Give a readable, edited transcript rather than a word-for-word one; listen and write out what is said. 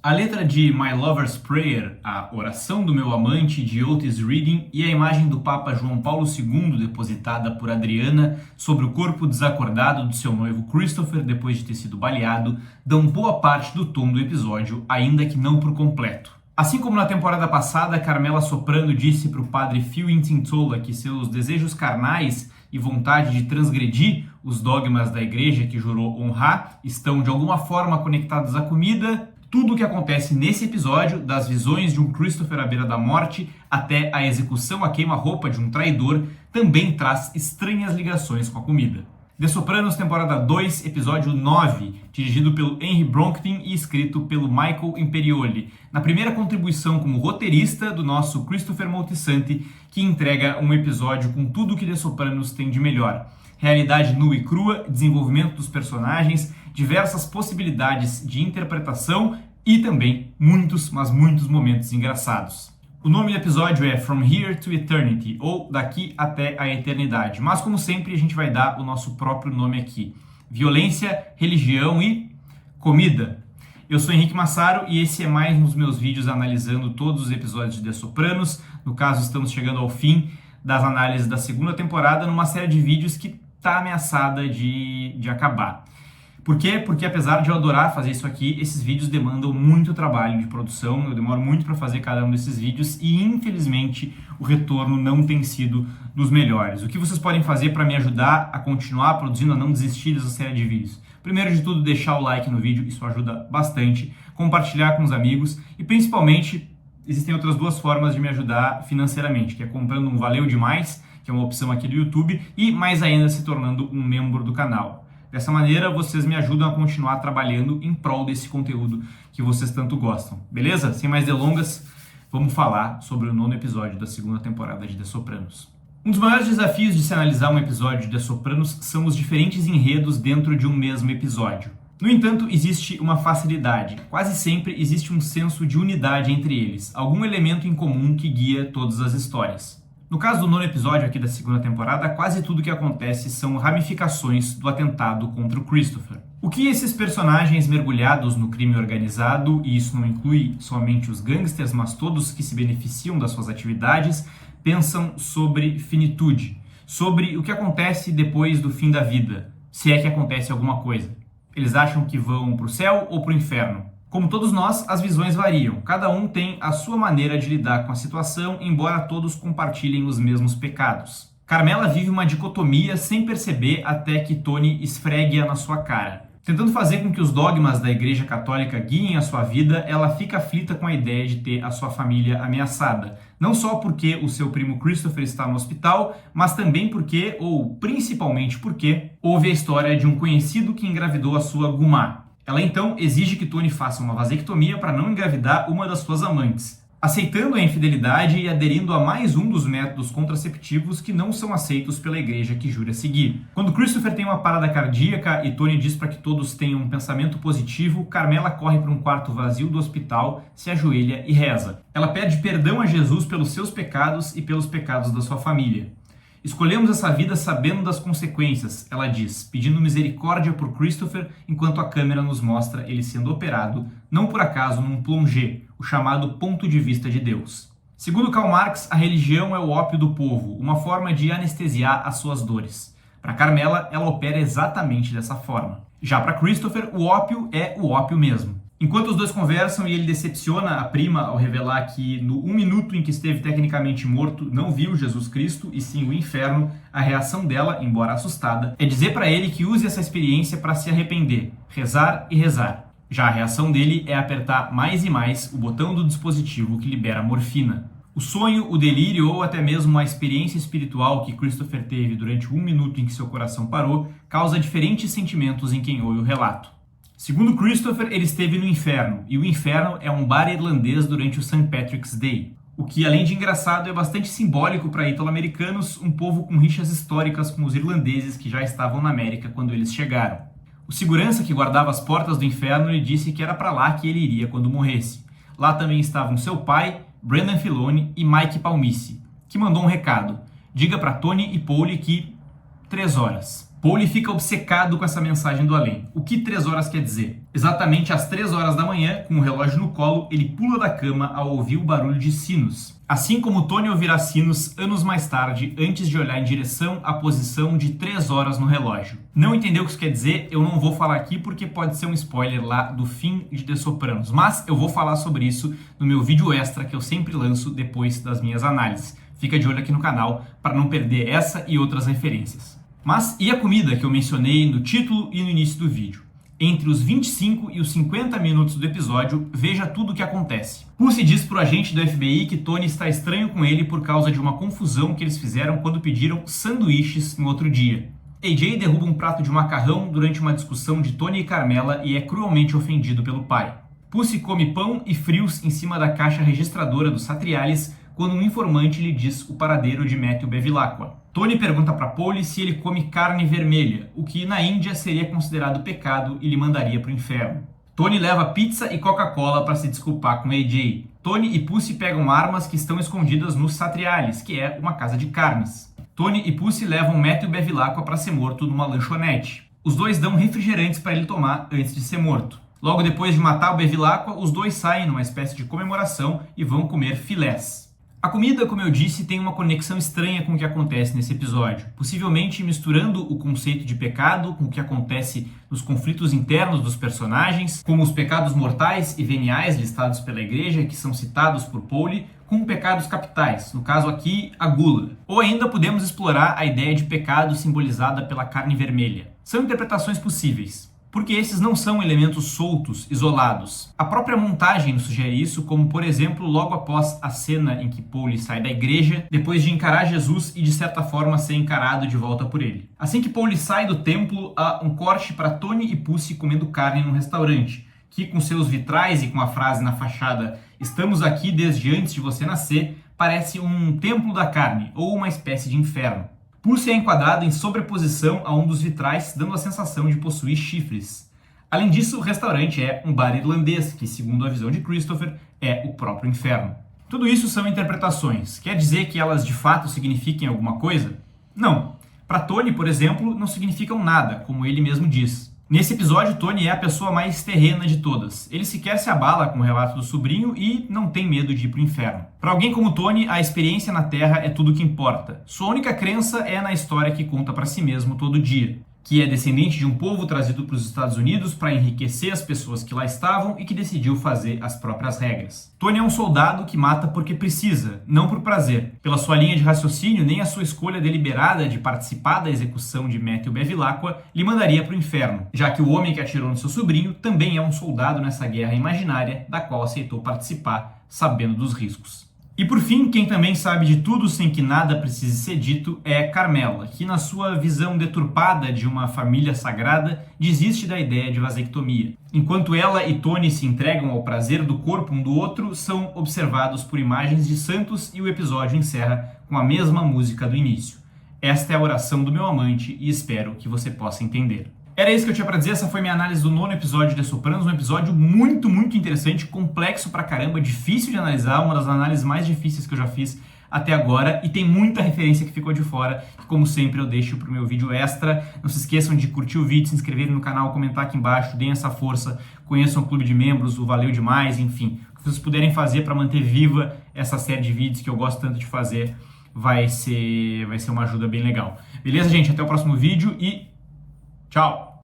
A letra de My Lover's Prayer, a oração do meu amante, de Otis Redding, e a imagem do Papa João Paulo II, depositada por Adriana sobre o corpo desacordado do seu noivo Christopher depois de ter sido baleado, dão boa parte do tom do episódio, ainda que não por completo. Assim como na temporada passada, Carmela Soprano disse para o padre Phil Intintola que seus desejos carnais e vontade de transgredir os dogmas da igreja que jurou honrar estão de alguma forma conectados à comida. Tudo o que acontece nesse episódio, das visões de um Christopher à beira da morte até a execução a queima-roupa de um traidor, também traz estranhas ligações com a comida. The Sopranos, temporada 2, episódio 9, dirigido pelo Henry Bronckham e escrito pelo Michael Imperioli, na primeira contribuição como roteirista do nosso Christopher Moltisanti, que entrega um episódio com tudo o que The Sopranos tem de melhor. Realidade nua e crua, desenvolvimento dos personagens, diversas possibilidades de interpretação e também muitos, mas muitos momentos engraçados. O nome do episódio é From Here to Eternity, ou Daqui até a Eternidade, mas como sempre a gente vai dar o nosso próprio nome aqui. Violência, religião e comida. Eu sou Henrique Massaro e esse é mais um dos meus vídeos analisando todos os episódios de The Sopranos. No caso, estamos chegando ao fim das análises da segunda temporada numa série de vídeos que está ameaçada de acabar. Por quê? Porque apesar de eu adorar fazer isso aqui, esses vídeos demandam muito trabalho de produção, eu demoro muito para fazer cada um desses vídeos e infelizmente o retorno não tem sido dos melhores. O que vocês podem fazer para me ajudar a continuar produzindo, a não desistir dessa série de vídeos? Primeiro de tudo, deixar o like no vídeo, isso ajuda bastante, compartilhar com os amigos e principalmente existem outras duas formas de me ajudar financeiramente, que é comprando um Valeu Demais, que é uma opção aqui do YouTube, e mais ainda se tornando um membro do canal. Dessa maneira, vocês me ajudam a continuar trabalhando em prol desse conteúdo que vocês tanto gostam. Beleza? Sem mais delongas, vamos falar sobre o 9º episódio da segunda temporada de The Sopranos. Um dos maiores desafios de se analisar um episódio de The Sopranos são os diferentes enredos dentro de um mesmo episódio. No entanto, existe uma facilidade. Quase sempre existe um senso de unidade entre eles, algum elemento em comum que guia todas as histórias. No caso do 9º episódio aqui da segunda temporada, quase tudo que acontece são ramificações do atentado contra o Christopher. O que esses personagens mergulhados no crime organizado, e isso não inclui somente os gangsters, mas todos que se beneficiam das suas atividades, pensam sobre finitude, sobre o que acontece depois do fim da vida, se é que acontece alguma coisa. Eles acham que vão para o céu ou para o inferno. Como todos nós, as visões variam. Cada um tem a sua maneira de lidar com a situação, embora todos compartilhem os mesmos pecados. Carmela vive uma dicotomia sem perceber até que Tony esfregue-a na sua cara. Tentando fazer com que os dogmas da Igreja Católica guiem a sua vida, ela fica aflita com a ideia de ter a sua família ameaçada. Não só porque o seu primo Christopher está no hospital, mas também porque, ou principalmente porque, houve a história de um conhecido que engravidou a sua Gumá. Ela então exige que Tony faça uma vasectomia para não engravidar uma das suas amantes, aceitando a infidelidade e aderindo a mais um dos métodos contraceptivos que não são aceitos pela igreja que jura seguir. Quando Christopher tem uma parada cardíaca e Tony diz para que todos tenham um pensamento positivo, Carmela corre para um quarto vazio do hospital, se ajoelha e reza. Ela pede perdão a Jesus pelos seus pecados e pelos pecados da sua família. Escolhemos essa vida sabendo das consequências, ela diz, pedindo misericórdia por Christopher enquanto a câmera nos mostra ele sendo operado, não por acaso num plongé, o chamado ponto de vista de Deus. Segundo Karl Marx, a religião é o ópio do povo, uma forma de anestesiar as suas dores. Para Carmela, ela opera exatamente dessa forma. Já para Christopher, o ópio é o ópio mesmo. Enquanto os dois conversam e ele decepciona a prima ao revelar que no 1 minuto em que esteve tecnicamente morto não viu Jesus Cristo e sim o inferno, a reação dela, embora assustada, é dizer para ele que use essa experiência para se arrepender, rezar e rezar. Já a reação dele é apertar mais e mais o botão do dispositivo que libera morfina. O sonho, o delírio ou até mesmo a experiência espiritual que Christopher teve durante o 1 minuto em que seu coração parou causa diferentes sentimentos em quem ouve o relato. Segundo Christopher, ele esteve no inferno, e o inferno é um bar irlandês durante o St. Patrick's Day. O que, além de engraçado, é bastante simbólico para italo-americanos, um povo com rixas históricas com os irlandeses que já estavam na América quando eles chegaram. O segurança que guardava as portas do inferno lhe disse que era para lá que ele iria quando morresse. Lá também estavam seu pai, Brendan Filoni e Mike Palmice, que mandou um recado. Diga para Tony e Paulie que 3 horas. Paulie fica obcecado com essa mensagem do além. O que 3 horas quer dizer? Exatamente às 3 horas da manhã, com o relógio no colo, ele pula da cama ao ouvir o barulho de sinos. Assim como Tony ouvirá sinos anos mais tarde, antes de olhar em direção à posição de 3 horas no relógio. Não entendeu o que isso quer dizer? Eu não vou falar aqui porque pode ser um spoiler lá do fim de The Sopranos, mas eu vou falar sobre isso no meu vídeo extra que eu sempre lanço depois das minhas análises. Fica de olho aqui no canal para não perder essa e outras referências. Mas e a comida que eu mencionei no título e no início do vídeo? Entre os 25 e os 50 minutos do episódio, veja tudo o que acontece. Pussy diz pro agente do FBI que Tony está estranho com ele por causa de uma confusão que eles fizeram quando pediram sanduíches no outro dia. AJ derruba um prato de macarrão durante uma discussão de Tony e Carmela e é cruelmente ofendido pelo pai. Pussy come pão e frios em cima da caixa registradora dos Satriales quando um informante lhe diz o paradeiro de Matthew Bevilacqua. Tony pergunta para Paulie se ele come carne vermelha, o que na Índia seria considerado pecado e lhe mandaria para o inferno. Tony leva pizza e Coca-Cola para se desculpar com AJ. Tony e Pussy pegam armas que estão escondidas nos Satriales, que é uma casa de carnes. Tony e Pussy levam Matthew Bevilacqua para ser morto numa lanchonete. Os dois dão refrigerantes para ele tomar antes de ser morto. Logo depois de matar o Bevilacqua, os dois saem numa espécie de comemoração e vão comer filés. A comida, como eu disse, tem uma conexão estranha com o que acontece nesse episódio, possivelmente misturando o conceito de pecado com o que acontece nos conflitos internos dos personagens, como os pecados mortais e veniais listados pela igreja, que são citados por Paulie, com pecados capitais, no caso aqui, a gula. Ou ainda podemos explorar a ideia de pecado simbolizada pela carne vermelha. São interpretações possíveis, porque esses não são elementos soltos, isolados. A própria montagem nos sugere isso, como por exemplo, logo após a cena em que Paulie sai da igreja, depois de encarar Jesus e de certa forma ser encarado de volta por ele. Assim que Paulie sai do templo, há um corte para Tony e Pussy comendo carne num restaurante, que com seus vitrais e com a frase na fachada "Estamos aqui desde antes de você nascer", parece um templo da carne, ou uma espécie de inferno. Pussy é enquadrado em sobreposição a um dos vitrais, dando a sensação de possuir chifres. Além disso, o restaurante é um bar irlandês, que, segundo a visão de Christopher, é o próprio inferno. Tudo isso são interpretações. Quer dizer que elas de fato signifiquem alguma coisa? Não. Para Tony, por exemplo, não significam nada, como ele mesmo diz. Nesse episódio, Tony é a pessoa mais terrena de todas. Ele sequer se abala com o relato do sobrinho e não tem medo de ir pro inferno. Para alguém como Tony, a experiência na Terra é tudo o que importa. Sua única crença é na história que conta para si mesmo todo dia, que é descendente de um povo trazido para os Estados Unidos para enriquecer as pessoas que lá estavam e que decidiu fazer as próprias regras. Tony é um soldado que mata porque precisa, não por prazer. Pela sua linha de raciocínio, nem a sua escolha deliberada de participar da execução de Matthew Bevilacqua lhe mandaria para o inferno, já que o homem que atirou no seu sobrinho também é um soldado nessa guerra imaginária da qual aceitou participar, sabendo dos riscos. E por fim, quem também sabe de tudo sem que nada precise ser dito é Carmela, que na sua visão deturpada de uma família sagrada, desiste da ideia de vasectomia. Enquanto ela e Tony se entregam ao prazer do corpo um do outro, são observados por imagens de santos e o episódio encerra com a mesma música do início. Esta é a oração do meu amante e espero que você possa entender. Era isso que eu tinha pra dizer, essa foi minha análise do 9º episódio de The Sopranos, um episódio muito interessante, complexo pra caramba, difícil de analisar, uma das análises mais difíceis que eu já fiz até agora, e tem muita referência que ficou de fora, que como sempre eu deixo pro meu vídeo extra. Não se esqueçam de curtir o vídeo, se inscreverem no canal, comentar aqui embaixo, deem essa força, conheçam o clube de membros, o Valeu Demais, enfim, o que vocês puderem fazer para manter viva essa série de vídeos que eu gosto tanto de fazer, vai ser uma ajuda bem legal. Beleza, gente? Até o próximo vídeo e tchau!